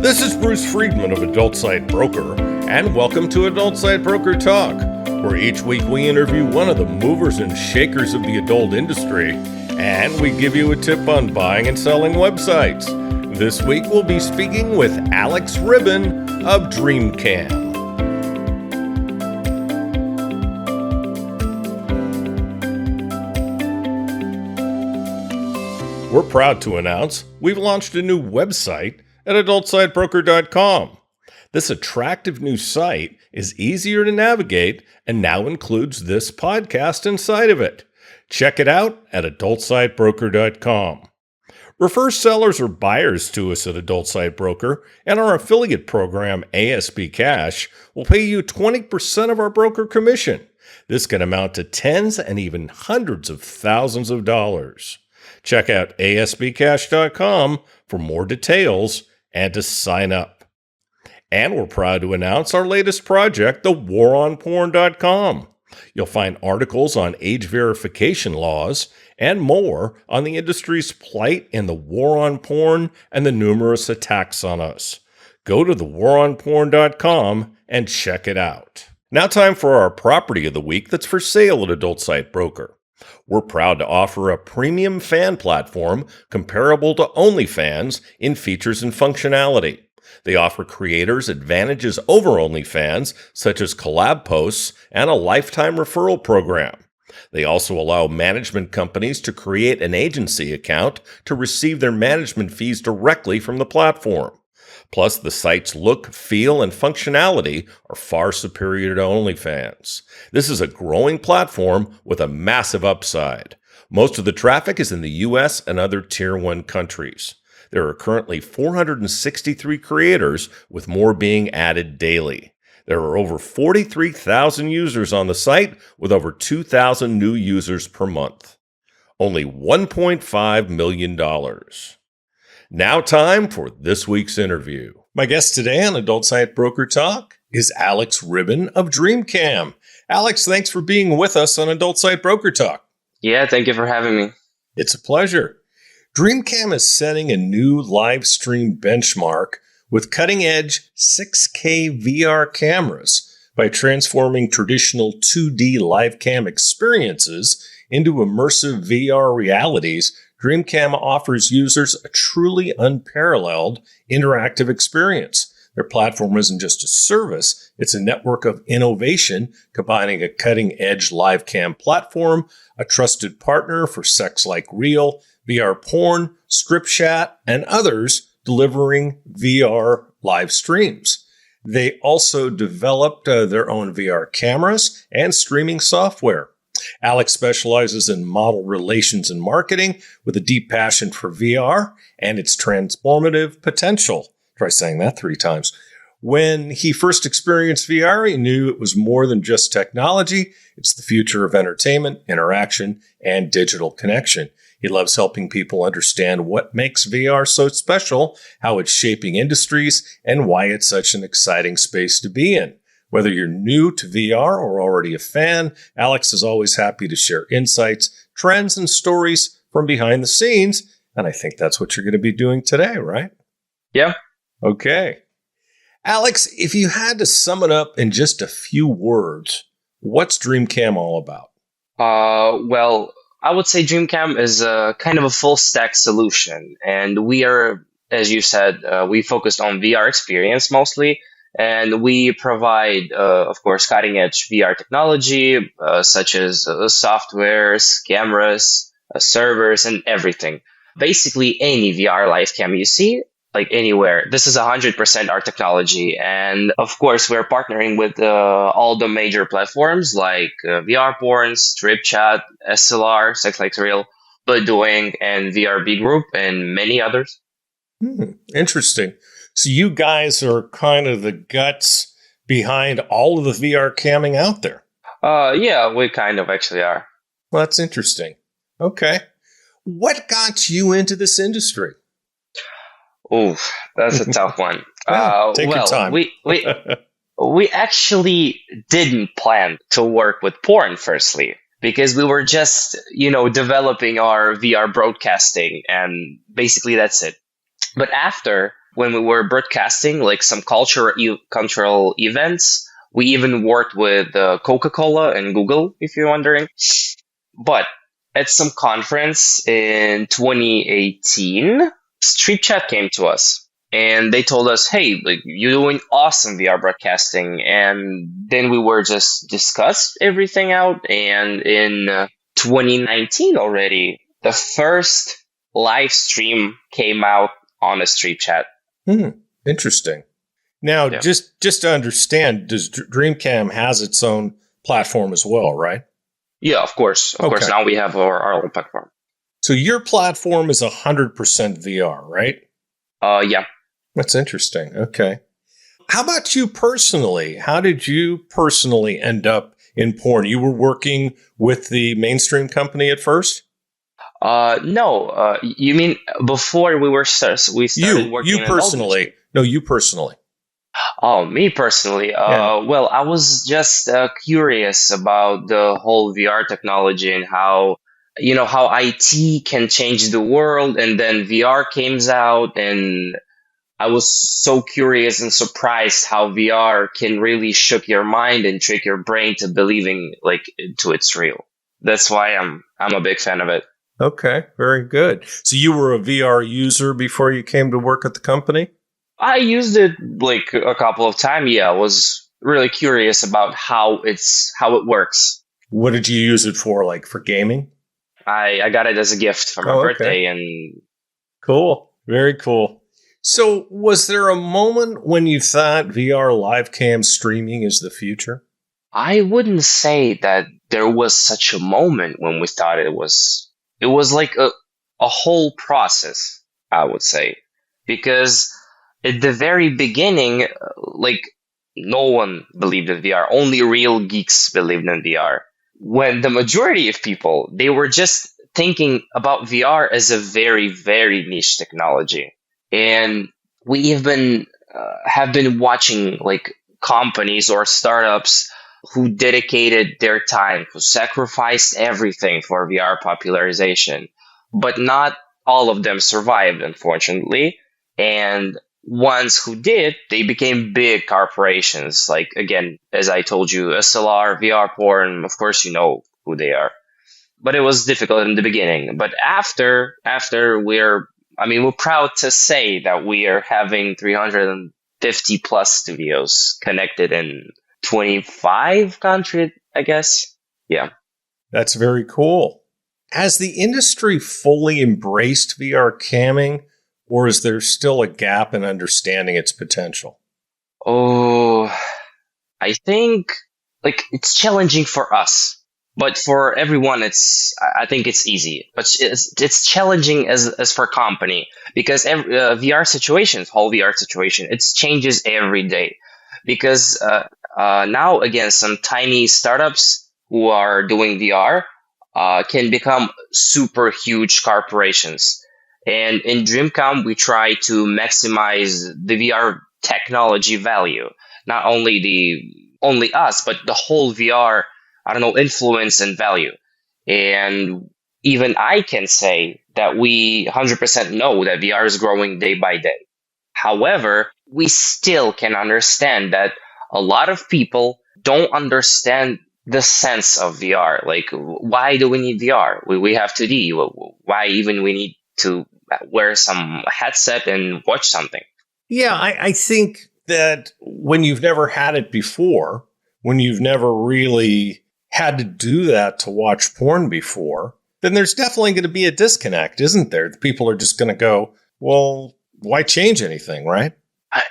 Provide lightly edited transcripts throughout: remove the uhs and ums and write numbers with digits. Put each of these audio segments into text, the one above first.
This is Bruce Friedman of Adult Site Broker, and welcome to Adult Site Broker Talk, where each week we interview one of the movers and shakers of the adult industry, and we give you a tip on buying and selling websites. This week we'll be speaking with Alex Ribben of Dreamcam. We're proud to announce we've launched a new website at adultsitebroker.com. This attractive new site is easier to navigate and now includes this podcast inside of it. Check it out at adultsitebroker.com. Refer sellers or buyers to us at Adult Site Broker, and our affiliate program, ASB Cash, will pay you 20% of our broker commission. This can amount to tens and even hundreds of thousands of dollars. Check out asbcash.com for more details and to sign up. And we're proud to announce our latest project, thewaronporn.com. You'll find articles on age verification laws and more on the industry's plight in the war on porn and the numerous attacks on us. Go to thewaronporn.com and check it out. Now time for our property of the week that's for sale at Adult Site Broker. We're proud to offer a premium fan platform comparable to OnlyFans in features and functionality. They offer creators advantages over OnlyFans, such as collab posts and a lifetime referral program. They also allow management companies to create an agency account to receive their management fees directly from the platform. Plus, the site's look, feel, and functionality are far superior to OnlyFans. This is a growing platform with a massive upside. Most of the traffic is in the US and other Tier 1 countries. There are currently 463 creators, with more being added daily. There are over 43,000 users on the site, with over 2,000 new users per month. Only $1.5 million. Now time for this week's interview. My guest today on Adult Site Broker Talk is Alex Ribben of Dreamcam. Alex, thanks for being with us on Adult Site Broker Talk. Yeah, thank you for having me. It's a pleasure. Dreamcam is setting a new live stream benchmark with cutting-edge 6K VR cameras by transforming traditional 2D live cam experiences into immersive VR realities. Dreamcam offers users a truly unparalleled interactive experience. Their platform isn't just a service, it's a network of innovation, combining a cutting-edge live cam platform, a trusted partner for SexLikeReal, VRPorn, Stripchat, and others delivering VR live streams. They also developed their own VR cameras and streaming software. Alex specializes in model relations and marketing with a deep passion for VR and its transformative potential. Try saying that 3 times. When he first experienced VR, he knew it was more than just technology. It's the future of entertainment, interaction, and digital connection. He loves helping people understand what makes VR so special, how it's shaping industries, and why it's such an exciting space to be in. Whether you're new to VR or already a fan, Alex is always happy to share insights, trends, and stories from behind the scenes. And I think that's what you're going to be doing today, right? Yeah. Okay. Alex, if you had to sum it up in just a few words, what's Dreamcam all about? Well, I would say Dreamcam is a kind of a full stack solution. And we are, as you said, we focused on VR experience mostly. And we provide, of course, cutting-edge VR technology, such as softwares, cameras, servers, and everything. Basically, any VR live cam you see, like anywhere. This is 100% our technology. And, of course, we're partnering with all the major platforms like VRPorn, Stripchat, SLR, SexLikeReal, Doing, and VRB Group, and many others. Interesting. So you guys are kind of the guts behind all of the VR camming out there. Yeah, we kind of actually are. Well, that's interesting. Okay. What got you into this industry? Oh, that's a tough one. Take your time. We actually didn't plan to work with porn, firstly, because we were just, developing our VR broadcasting, and basically that's it. But after when we were broadcasting like some cultural events. We even worked with Coca-Cola and Google, if you're wondering. But at some conference in 2018, Stripchat came to us and they told us, "Hey, like you're doing awesome VR broadcasting." And then we were just discussed everything out. And in 2019 already, the first live stream came out on a Stripchat. Interesting. Now, Yeah. just to understand, does Dreamcam has its own platform as well, right? Yeah, of course. Of course, Okay. now we have our own platform. So your platform is 100% VR, right? Yeah. That's interesting. Okay. How about you personally? How did you personally end up in porn? You were working with the mainstream company at first? No. You mean before we started working You in adult personally. industry? No, you personally. Oh, me personally. Yeah. Well, I was just curious about the whole VR technology and how, how IT can change the world, and then VR came out, and I was so curious and surprised how VR can really shook your mind and trick your brain to believing like into it's real. That's why I'm a big fan of it. Okay. Very good. So you were a VR user before you came to work at the company? I used it like a couple of times. Yeah, I was really curious about how it works. What did you use it for? Like for gaming? I got it as a gift for my Oh, okay. birthday, and Cool. Very cool. So was there a moment when you thought VR live cam streaming is the future? I wouldn't say that there was such a moment when we thought it was. It was like a whole process, I would say, because at the very beginning, like no one believed in VR. Only real geeks believed in VR. When the majority of people, they were just thinking about VR as a very, very niche technology. And we have been watching like companies or startups who dedicated their time, who sacrificed everything for VR popularization. But not all of them survived, unfortunately. And ones who did, they became big corporations. Like, again, as I told you, SLR, VRPorn, of course, you know who they are. But it was difficult in the beginning. But after we're proud to say that we are having 350 plus studios connected in 25 countries, I guess. Yeah. That's very cool. Has the industry fully embraced VR camming, or is there still a gap in understanding its potential? Oh, I think like it's challenging for us, but for everyone, I think it's easy. But it's challenging as for company because every VR situations, whole VR situation, it changes every day. Because now again, some tiny startups who are doing VR can become super huge corporations. And in Dreamcam, we try to maximize the VR technology value, not only us, but the whole VR, I don't know, influence and value. And even I can say that we 100% know that VR is growing day by day. However, we still can understand that a lot of people don't understand the sense of VR. Like, why do we need VR? We have 2D. Why even we need to wear some headset and watch something? Yeah, I think that when you've never had it before, when you've never really had to do that to watch porn before, then there's definitely going to be a disconnect, isn't there? People are just going to go, well, why change anything, right?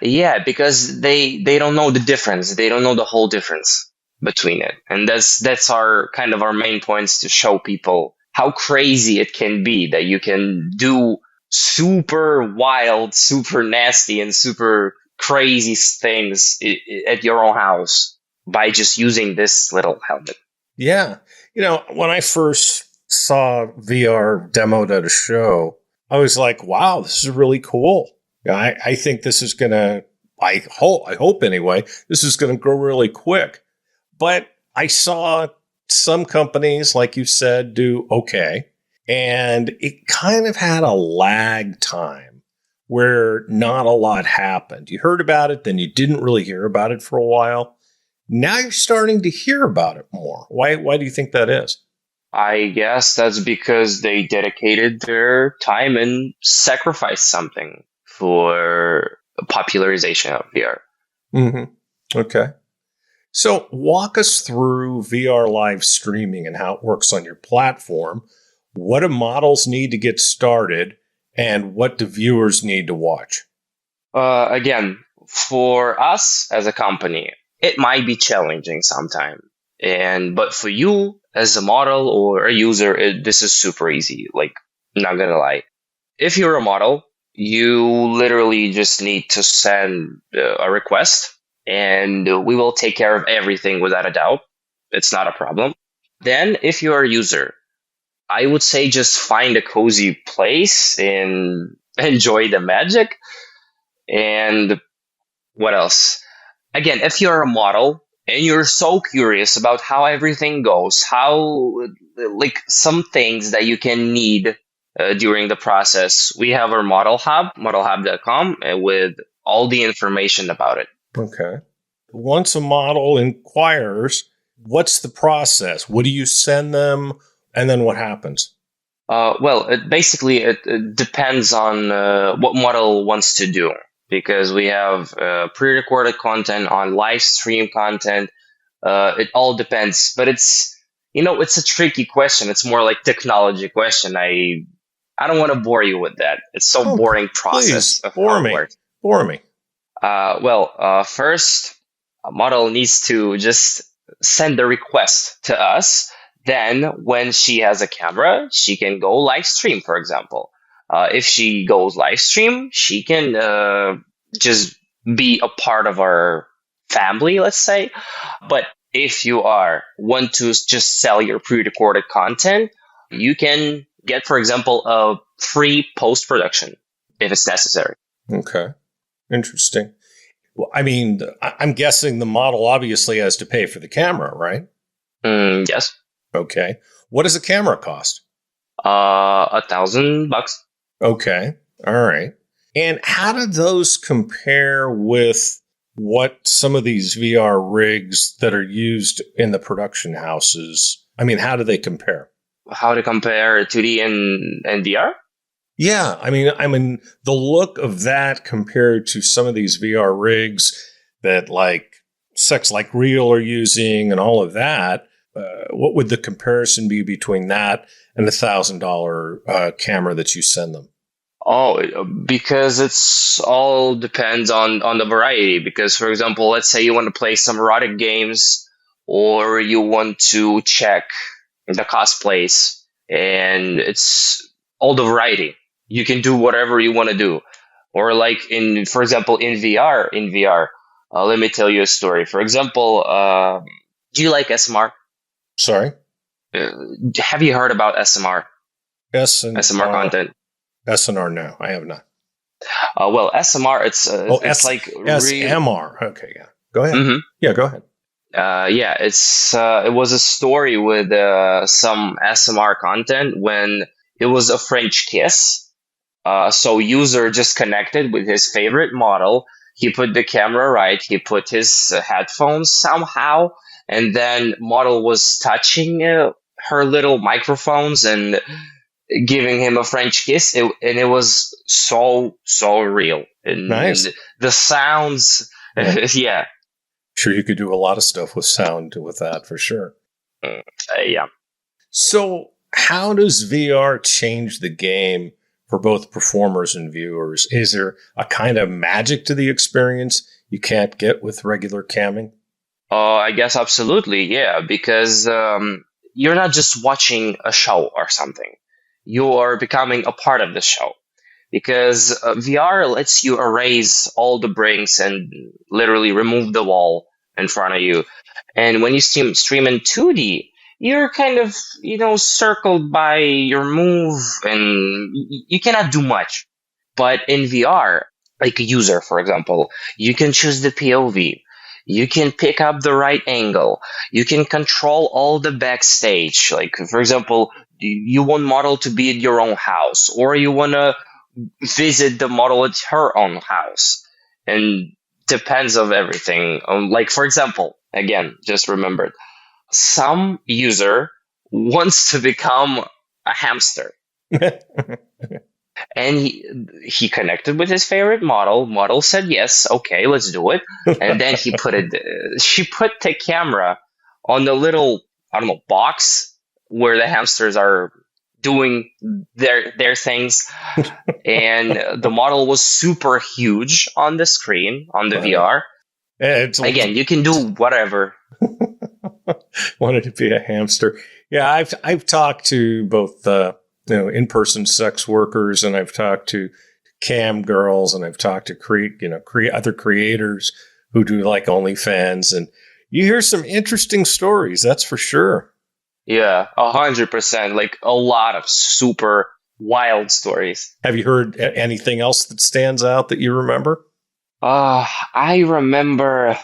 Yeah, because they don't know the difference. They don't know the whole difference between it. And that's our kind of our main points to show people how crazy it can be that you can do super wild, super nasty, and super crazy things at your own house by just using this little helmet. Yeah. When I first saw VR demoed at a show, I was like, wow, this is really cool. I think this is going to, I hope anyway, this is going to grow really quick. But I saw some companies, like you said, do okay. And it kind of had a lag time where not a lot happened. You heard about it, then you didn't really hear about it for a while. Now you're starting to hear about it more. Why do you think that is? I guess that's because they dedicated their time and sacrificed something for popularization of VR. Mm-hmm. Okay. So walk us through VR live streaming and how it works on your platform. What do models need to get started, and what do viewers need to watch? Again, for us as a company, it might be challenging sometimes. But for you as a model or a user, this is super easy. Like, not gonna lie. If you're a model, you literally just need to send a request, and we will take care of everything without a doubt. It's not a problem. Then, if you're a user, I would say just find a cozy place and enjoy the magic. And what else? Again, if you're a model and you're so curious about how everything goes, how, like, some things that you can need during the process, we have our model hub, modelhub.com, with all the information about it. Okay. Once a model inquires, what's the process? What do you send them? And then what happens? Well, it depends on what model wants to do, because we have pre-recorded content on live stream content. It all depends, but it's a tricky question. It's more like technology question. I don't want to bore you with that. It's so boring process. Please, bore me. First, a model needs to just send the request to us. Then, when she has a camera, she can go live stream, for example. If she goes live stream, she can just be a part of our family, let's say. But if you want to just sell your pre-recorded content, you can get, for example, a free post-production if it's necessary. Okay. Interesting. Well, I mean, I'm guessing the model obviously has to pay for the camera, right? Yes. Okay. What does a camera cost? $1,000. Okay. All right. And how do those compare with what some of these VR rigs that are used in the production houses? I mean, how do they compare? How to compare 2D and VR? Yeah. I mean, the look of that compared to some of these VR rigs that like SexLikeReal are using and all of that. What would the comparison be between that and the $1,000 camera that you send them? Oh, because it's all depends on the variety. Because, for example, let's say you want to play some erotic games, or you want to check the cosplays, and it's all the variety. You can do whatever you want to do. Or like for example, in VR, let me tell you a story. For example, do you like SMR? Sorry? Have you heard about SMR? SMR content. SNR, no, I have not. Well, SMR, it's like SMR. Okay, yeah. Go ahead. Mm-hmm. Yeah, go ahead. It was a story with some SMR content when it was a French kiss. So user just connected with his favorite model. He put the camera right. He put his headphones somehow, and then model was touching her little microphones and giving him a French kiss, and it was so real. And nice. The sounds, yeah. Sure, you could do a lot of stuff with sound with that, for sure. Yeah. So how does VR change the game for both performers and viewers? Is there a kind of magic to the experience you can't get with regular camming? I guess absolutely, yeah, because you're not just watching a show or something. You are becoming a part of the show. Because VR lets you erase all the bricks and literally remove the wall in front of you. And when you stream in 2D, you're kind of, circled by your move, and you cannot do much. But in VR, like a user, for example, you can choose the POV. You can pick up the right angle. You can control all the backstage. Like, for example, you want model to be at your own house, or you want to visit the model at her own house, and depends of everything. Like for example, again, just remembered, some user wants to become a hamster, and he connected with his favorite model. Model said yes, okay, let's do it. And then she put the camera on the little, I don't know, box where the hamsters are doing their things, and the model was super huge on the screen on the Right. VR. It's Again, you can do whatever. wanted to be a hamster. Yeah, I've talked to both in-person sex workers, and I've talked to cam girls, and I've talked to other creators who do like OnlyFans, and you hear some interesting stories. That's for sure. Yeah, 100%. Like a lot of super wild stories. Have you heard anything else that stands out that you remember? I remember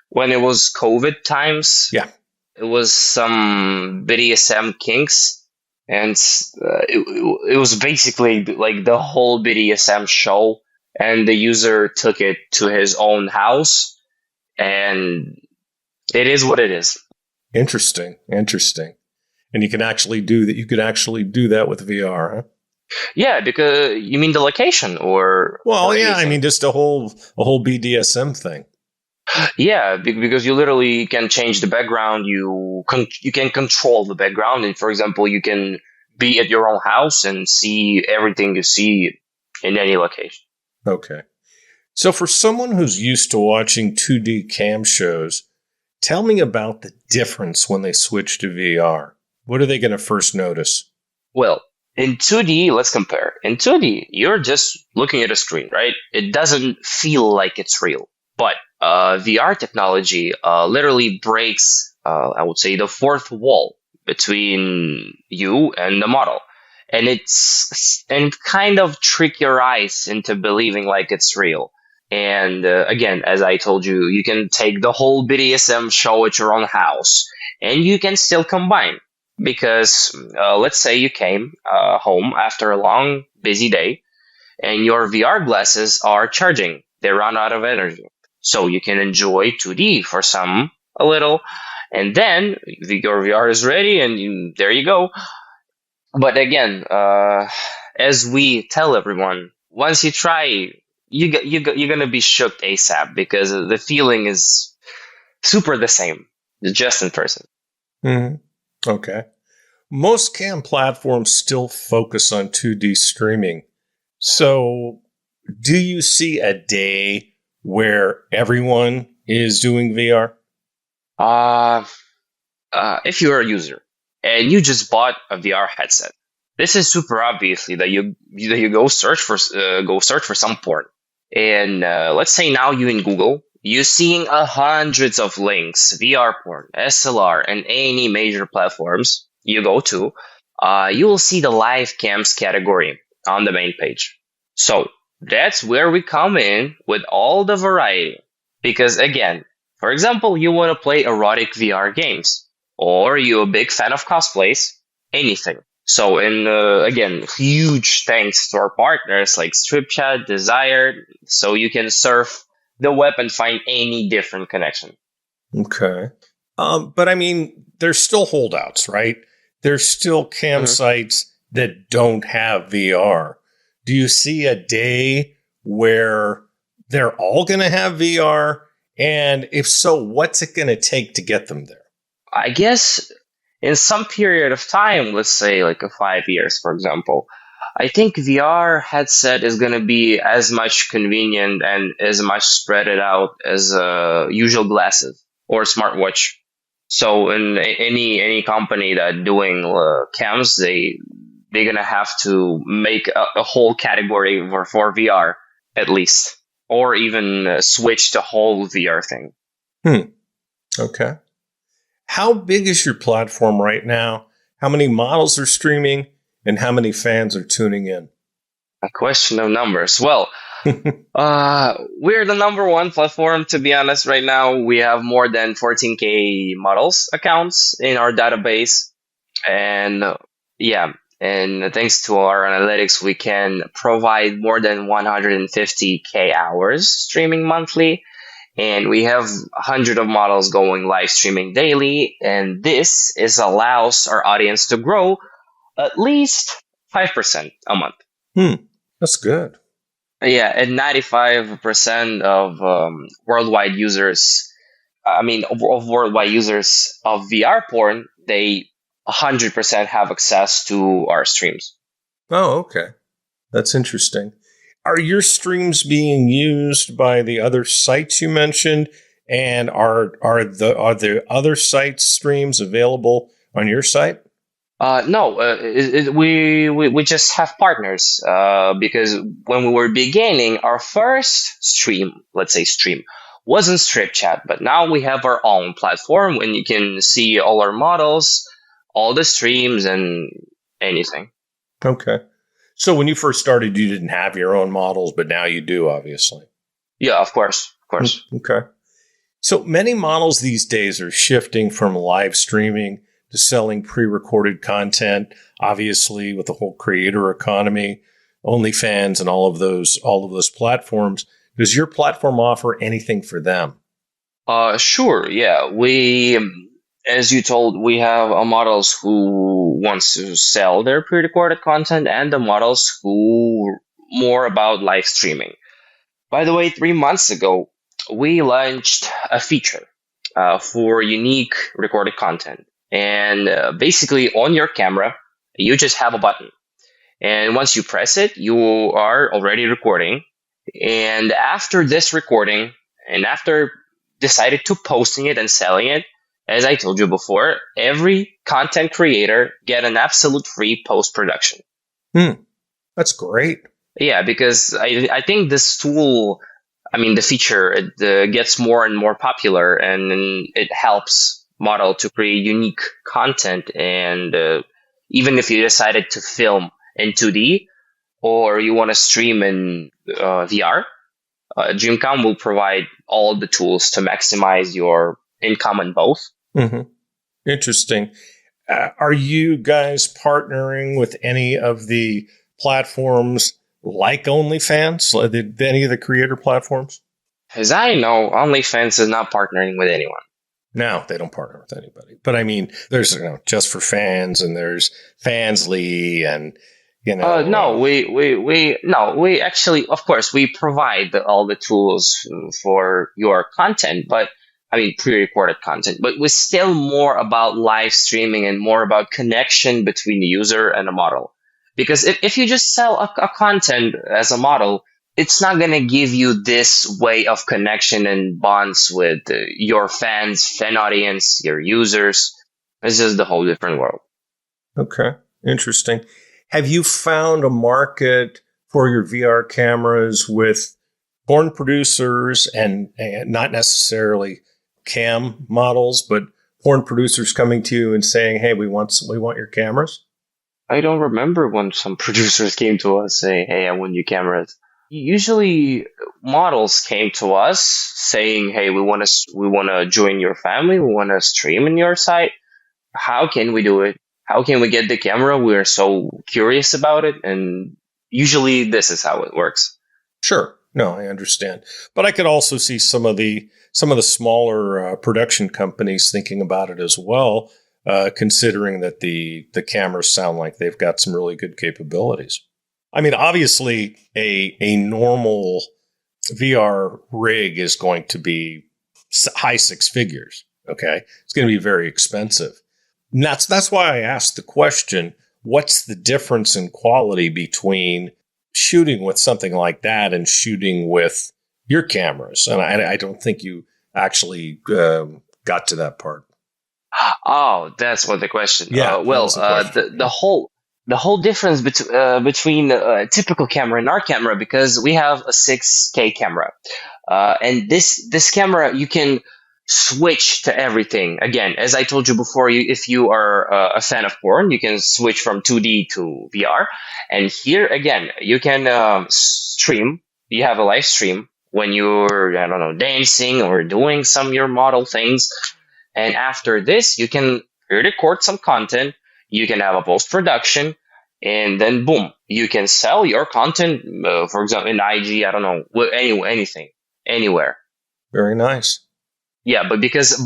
when it was COVID times. Yeah. It was some BDSM kinks, and it was basically like the whole BDSM show, and the user took it to his own house, and it is what it is. Interesting. And you can actually do that. You could actually do that with VR, huh? Yeah, because you mean the location or Yeah, anything? I mean just a whole BDSM thing. Yeah, because you literally can change the background. You can control the background, and for example, you can be at your own house and see everything you see in any location. Okay. So for someone who's used to watching 2D cam shows, tell me about the difference when they switch to VR. What are they going to first notice? Well, in 2D, let's compare. In 2D, you're just looking at a screen, right? It doesn't feel like it's real. But VR technology literally breaks, I would say, the fourth wall between you and the model. And it kind of trick your eyes into believing like it's real. And again, as I told you, you can take the whole BDSM show at your own house, and you can still combine. Because let's say you came home after a long, busy day, and your VR glasses are charging. They run out of energy. So you can enjoy 2D for a little, and then your VR is ready, and there you go. But again, as we tell everyone, once you try, you're gonna be shook ASAP, because the feeling is super the same, just in person. Mm-hmm. Okay. Most cam platforms still focus on 2D streaming. So do you see a day where everyone is doing VR? If you're a user and you just bought a VR headset, this is super obviously that you go search for some porn, and let's say now you in Google, you're seeing hundreds of links, VRPorn, SLR, and any major platforms you go to, you will see the live cams category on the main page. So that's where we come in with all the variety. Because again, for example, you want to play erotic VR games, or you're a big fan of cosplays, anything. So, again, huge thanks to our partners like Stripchat, Desire, so you can surf the web and find any different connection. Okay. But I mean, there's still holdouts, right? There's still campsites that don't have VR. Do you see a day where they're all going to have VR? And if so, what's it going to take to get them there? I guess in some period of time, let's say like 5 years, for example, I think VR headset is going to be as much convenient and as much spread it out as usual glasses or smartwatch. So in any company that doing cams, they're going to have to make a whole category for VR at least, or even switch the whole VR thing. Okay. How big is your platform right now? How many models are streaming, and how many fans are tuning in? A question of numbers. Well, we're the number one platform, to be honest, right now. We have more than 14K models accounts in our database. And And thanks to our analytics, we can provide more than 150K hours streaming monthly. And we have 100 of models going live streaming daily. And this allows our audience to grow at least 5% a month. That's good. Yeah, and 95% of worldwide users, of worldwide users of VR porn, they 100% have access to our streams. Oh, okay. That's interesting. Are your streams being used by the other sites you mentioned? And are the other sites' streams available on your site? No, we just have partners because when we were beginning, our first stream, let's say stream, wasn't Stripchat, but now we have our own platform and you can see all our models, all the streams, and anything. Okay. So when you first started, you didn't have your own models, but now you do, obviously. Yeah, of course. Okay. So many models these days are shifting from live streaming to selling pre-recorded content, obviously with the whole creator economy, OnlyFans, and all of those platforms. Does your platform offer anything for them? Sure. Yeah, as you told, we have models who wants to sell their pre-recorded content and the models who more about live streaming. By the way, 3 months ago, we launched a feature for unique recorded content. And basically on your camera, you just have a button. And once you press it, you are already recording. And after this recording, and after decided to posting it and selling it, as I told you before, every content creator get an absolute free post-production. That's great. Yeah, because I think this tool, the feature, it gets more and more popular, and it helps model to create unique content. And even if you decided to film in 2D or you want to stream in VR, Dreamcam will provide all the tools to maximize your income on both. Mm-hmm. Interesting. Are you guys partnering with any of the platforms like OnlyFans, any of the creator platforms? As I know, OnlyFans is not partnering with anyone. No, they don't partner with anybody. But I mean, there's Just for Fans, and there's Fansly, and no, we actually, of course, we provide all the tools for your content, but pre-recorded content. But we're still more about live streaming and more about connection between the user and the model. Because if you just sell a content as a model, it's not going to give you this way of connection and bonds with your fans, fan audience, your users. It's just the whole different world. Okay, interesting. Have you found a market for your VR cameras with porn producers and not necessarily cam models, but porn producers coming to you and saying, "Hey, we want your cameras"? I don't remember when some producers came to us saying, "Hey, I want your cameras." Usually, models came to us saying, "Hey, we want to join your family. We want to stream in your site. How can we do it? How can we get the camera? We're so curious about it." And usually, this is how it works. Sure, no, I understand, but I could also see some of the smaller production companies thinking about it as well, considering that the cameras sound like they've got some really good capabilities. Obviously, a normal VR rig is going to be high six figures. Okay, it's going to be very expensive. And that's why I asked the question: what's the difference in quality between shooting with something like that and shooting with your cameras? And I don't think you actually got to that part. Oh, that's what the question. Yeah. The whole difference between a typical camera and our camera, because we have a 6K camera, and this camera you can switch to everything. Again, as I told you before, if you are a fan of porn, you can switch from 2D to VR. And here again, you can stream. You have a live stream when you're dancing or doing some your model things. And after this, you can record some content. You can have a post-production, and then boom, you can sell your content, for example, in IG, I don't know, anything, anywhere. Very nice. Yeah, but because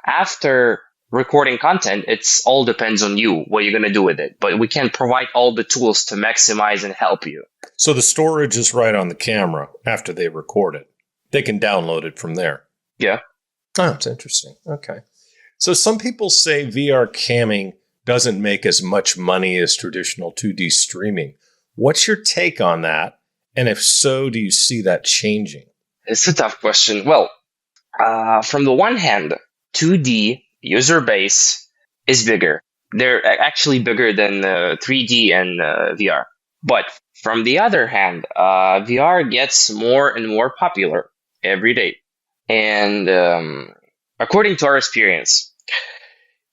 after recording content, it's all depends on you, what you're going to do with it. But we can provide all the tools to maximize and help you. So the storage is right on the camera after they record it. They can download it from there. Yeah. Oh, that's interesting. Okay. So some people say VR camming doesn't make as much money as traditional 2D streaming. What's your take on that? And if so, do you see that changing? It's a tough question. Well, from the one hand, 2D user base is bigger. They're actually bigger than 3D and VR. But from the other hand, VR gets more and more popular every day. And according to our experience,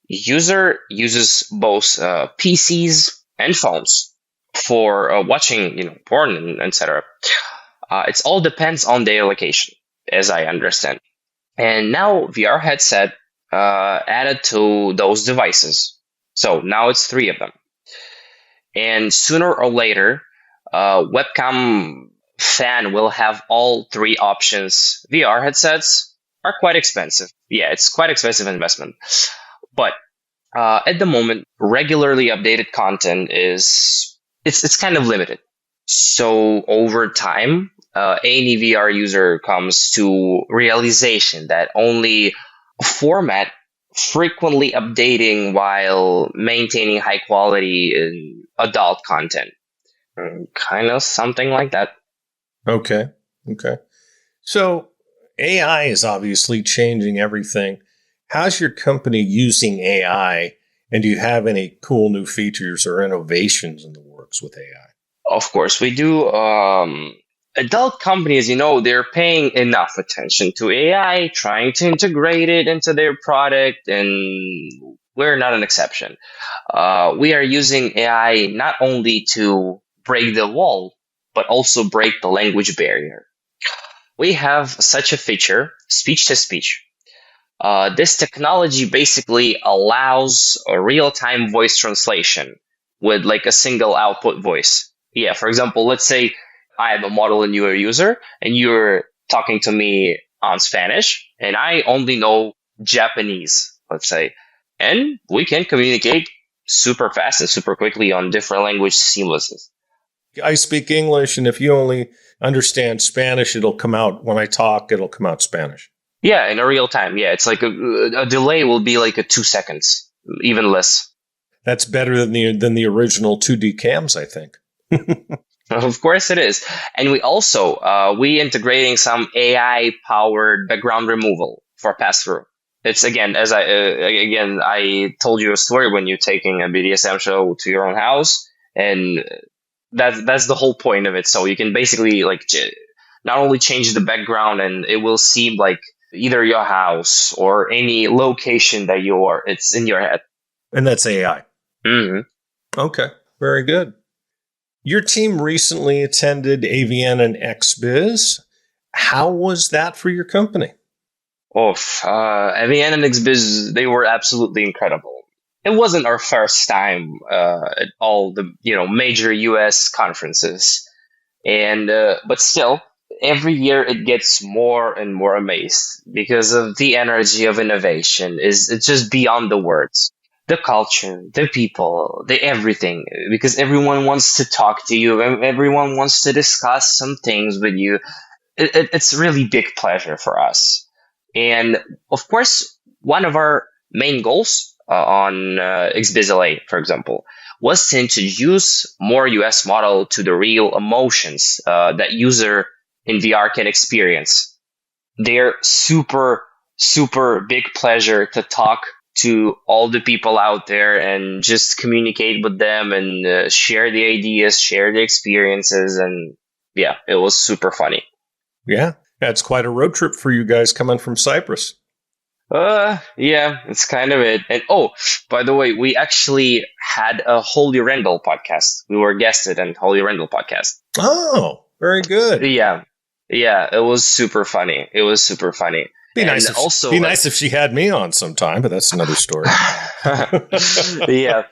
user uses both PCs and phones for watching, porn and etc. It all depends on their location, as I understand. And now VR headset added to those devices. So now it's 3 of them. And sooner or later, webcam fan will have all 3 options. VR headsets are quite expensive. Yeah, it's quite expensive investment. But at the moment, regularly updated content it's kind of limited. So over time, any VR user comes to realization that only format frequently updating while maintaining high quality in adult content. Kind of something like that. Okay. So AI is obviously changing everything. How's your company using AI? And do you have any cool new features or innovations in the works with AI? Of course, we do. Adult companies, they're paying enough attention to AI, trying to integrate it into their product, and we're not an exception. We are using AI not only to break the wall, but also break the language barrier. We have such a feature, speech to speech. This technology basically allows a real-time voice translation with like a single output voice. Yeah, for example, let's say I am a model and you're a user, and you're talking to me on Spanish, and I only know Japanese, let's say. And we can communicate super fast and super quickly on different language seamlessly. I speak English, and if you only understand Spanish, it'll come out when I talk, it'll come out Spanish. Yeah, in a real time. Yeah, it's like a delay will be like 2 seconds, even less. That's better than the original 2D cams, I think. Of course it is. And we also, we integrating some AI powered background removal for pass-through. It's again, as I told you a story when you're taking a BDSM show to your own house, and that's the whole point of it. So you can basically not only change the background, and it will seem like either your house or any location that you are, it's in your head. And that's AI. Mm-hmm. Okay, very good. Your team recently attended AVN and XBiz. How was that for your company? AVN and XBiz, they were absolutely incredible. It wasn't our first time at all the major US conferences, and but still, every year it gets more and more amazed because of the energy of innovation. It's just beyond the words. The culture, the people, the everything, because everyone wants to talk to you, everyone wants to discuss some things with you. It's really big pleasure for us. And of course, one of our main goals on XBizLA, for example, was to introduce more US model to the real emotions that user in VR can experience. They're super, super big pleasure to talk to all the people out there and just communicate with them and share the ideas, share the experiences. And yeah, it was super funny. Yeah, that's quite a road trip for you guys coming from Cyprus. Yeah, it's kind of it. And by the way, we actually had a Holy Rendell podcast. We were guested on Holy Rendell podcast. Oh, very good. Yeah, it was super funny. And also, be nice if she had me on sometime, but that's another story. yeah.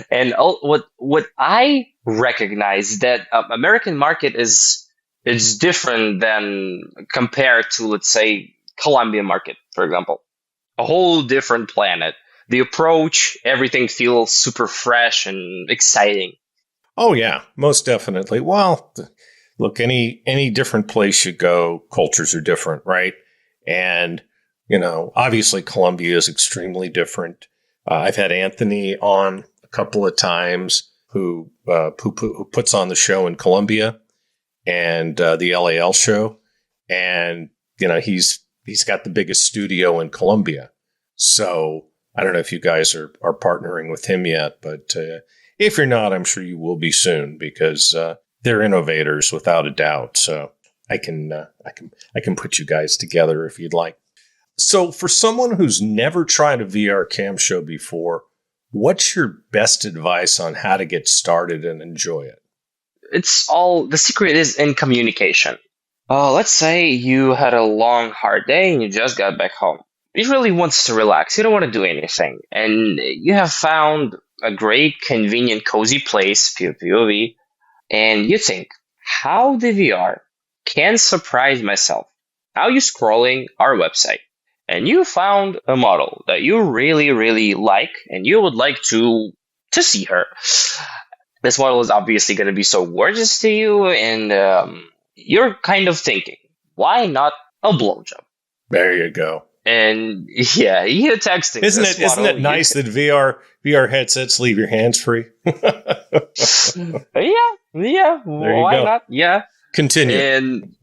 And what I recognize that American market is different than compared to, let's say, Colombian market, for example. A whole different planet. The approach, everything feels super fresh and exciting. Oh yeah, most definitely. Well, look, any different place you go, cultures are different, right? And obviously Colombia is extremely different. I've had Anthony on a couple of times who puts on the show in Colombia and the LAL show, and he's got the biggest studio in Colombia. So I don't know if you guys are partnering with him yet, but if you're not, I'm sure you will be soon because they're innovators without a doubt. So I can put you guys together if you'd like. So for someone who's never tried a VR cam show before, what's your best advice on how to get started and enjoy it? The secret is in communication. Let's say you had a long, hard day and you just got back home. You really want to relax. You don't want to do anything. And you have found a great, convenient, cozy place, POV, and you think, how the VR can surprise myself. Now you're scrolling our website and you found a model that you really, really like and you would like to see her. This model is obviously going to be so gorgeous to you, and you're kind of thinking, why not a blowjob? There you go. And yeah, you're texting. Isn't it nice that VR headsets leave your hands free? Yeah. Why not? Yeah. Continue. And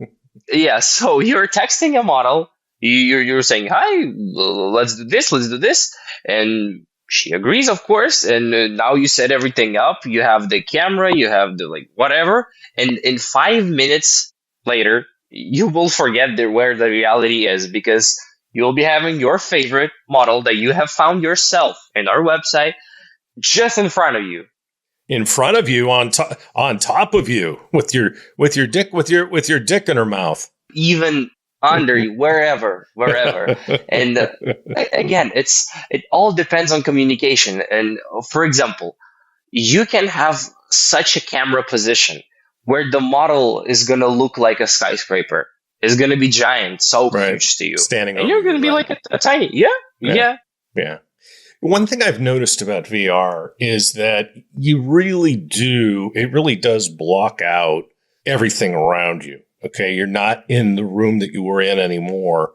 yeah, so you're texting a model. You're saying, hi, let's do this, and she agrees, of course. And now you set everything up. You have the camera. You have the whatever. And in 5 minutes later, you will forget where the reality is because you'll be having your favorite model that you have found yourself in our website just in front of you. In front of you, on top of you, with your dick in her mouth. Even under you, wherever. And again, it all depends on communication. And for example, you can have such a camera position where the model is going to look like a skyscraper. It's going to be giant, so huge to you. Standing and you're going to be like a tiny. Yeah. One thing I've noticed about VR is that it really does block out everything around you. Okay, you're not in the room that you were in anymore.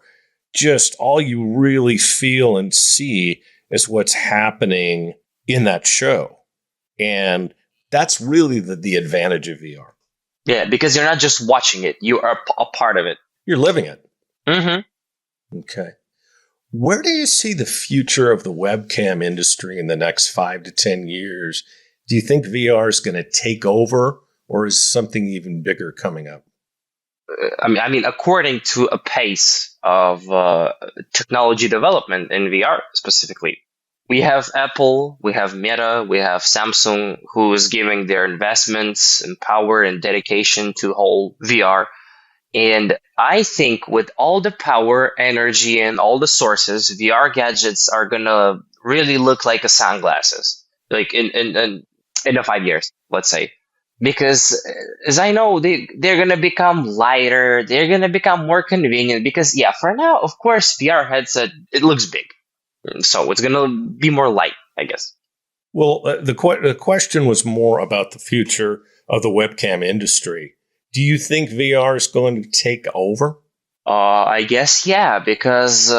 Just all you really feel and see is what's happening in that show. And that's really the advantage of VR. Yeah, because you're not just watching it. You are a part of it. You're living it. Mm-hmm. Okay. Where do you see the future of the webcam industry in the next 5 to 10 years? Do you think VR is going to take over, or is something even bigger coming up? I mean, according to a pace of technology development in VR specifically, we have Apple, we have Meta, we have Samsung, who is giving their investments and power and dedication to whole VR. And I think with all the power, energy, and all the sources, VR gadgets are going to really look like a sunglasses, like in 5 years, let's say. Because as I know, they're going to become lighter. They're going to become more convenient because, for now, of course, VR headset, it looks big. So it's going to be more light, I guess. Well, the question was more about the future of the webcam industry. Do you think VR is going to take over? I guess, yeah, because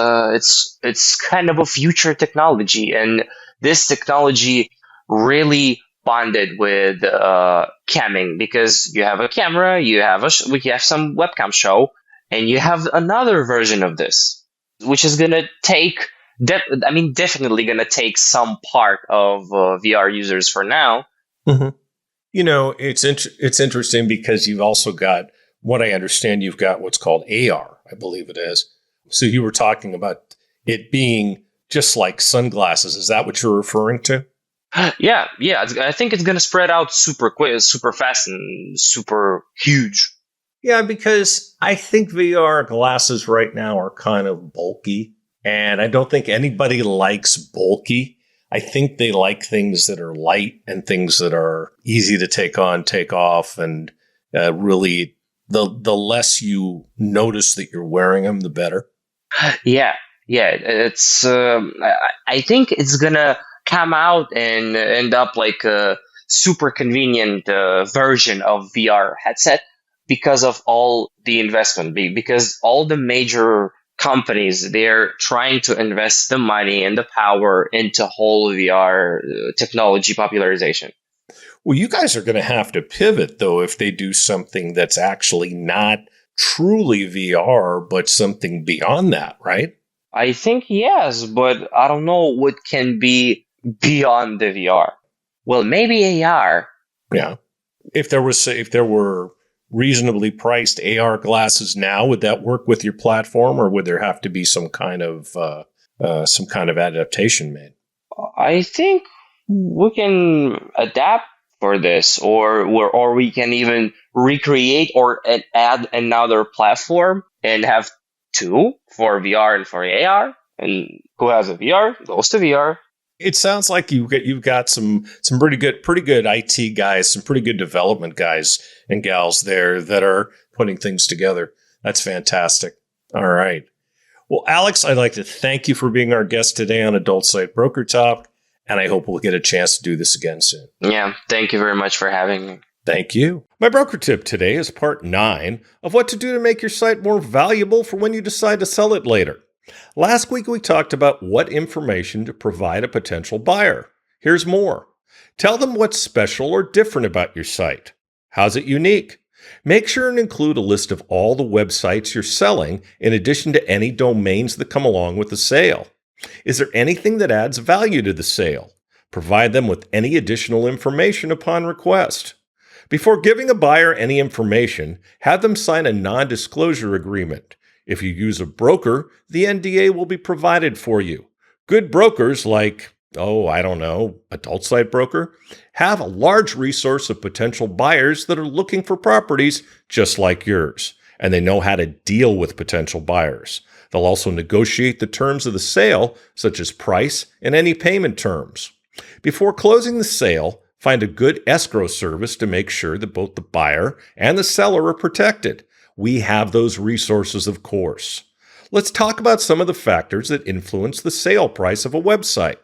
it's kind of a future technology. And this technology really bonded with camming because you have a camera, we have some webcam show, and you have another version of this, which is going to take, definitely going to take some part of VR users for now. Mm-hmm. It's interesting because you've also got, what I understand, you've got what's called AR, I believe it is. So you were talking about it being just like sunglasses. Is that what you're referring to? Yeah. I think it's going to spread out super quick, super fast, and super huge. Yeah, because I think VR glasses right now are kind of bulky, and I don't think anybody likes bulky. I think they like things that are light and things that are easy to take on, take off, and really the less you notice that you're wearing them, the better. Yeah, yeah. It's. I think it's gonna come out and end up like a super convenient version of VR headset because of all the investment. Because all the major companies, they're trying to invest the money and the power into whole VR technology popularization. Well, you guys are going to have to pivot, though, if they do something that's actually not truly VR, but something beyond that, right? I think yes, but I don't know what can be beyond the VR. Well, maybe AR. Yeah. If there were reasonably priced AR glasses now, would that work with your platform, or would there have to be some kind of adaptation made? I think we can adapt for this, or we can even recreate or add another platform and have two for VR and for AR. And who has a VR goes to VR. It sounds like you've got some pretty good IT guys, some pretty good development guys and gals there that are putting things together. That's fantastic. All right. Well, Alex, I'd like to thank you for being our guest today on Adult Site Broker Talk, and I hope we'll get a chance to do this again soon. Yeah, thank you very much for having me. Thank you. My broker tip today is part 9 of what to do to make your site more valuable for when you decide to sell it later. Last week, we talked about what information to provide a potential buyer. Here's more. Tell them what's special or different about your site. How's it unique? Make sure and include a list of all the websites you're selling in addition to any domains that come along with the sale. Is there anything that adds value to the sale? Provide them with any additional information upon request. Before giving a buyer any information, have them sign a non-disclosure agreement. If you use a broker, the NDA will be provided for you. Good brokers like, Adult Site Broker, have a large resource of potential buyers that are looking for properties just like yours, and they know how to deal with potential buyers. They'll also negotiate the terms of the sale, such as price and any payment terms. Before closing the sale, find a good escrow service to make sure that both the buyer and the seller are protected. We have those resources, of course. Let's talk about some of the factors that influence the sale price of a website.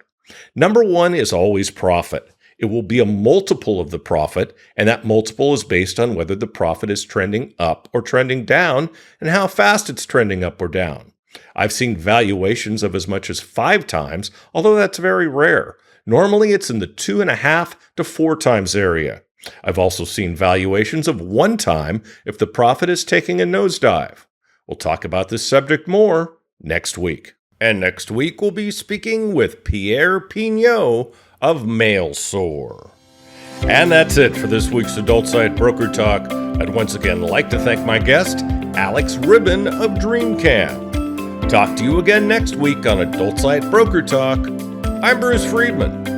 Number 1 is always profit. It will be a multiple of the profit, and that multiple is based on whether the profit is trending up or trending down and how fast it's trending up or down. I've seen valuations of as much as 5 times, although that's very rare. Normally, it's in the 2.5 to 4 times area. I've also seen valuations of 1 time if the profit is taking a nosedive. We'll talk about this subject more next week. And next week, we'll be speaking with Pierre Pignot of MailSore. And that's it for this week's Adult Site Broker Talk. I'd once again like to thank my guest, Alex Ribben of Dreamcam. Talk to you again next week on Adult Site Broker Talk. I'm Bruce Friedman.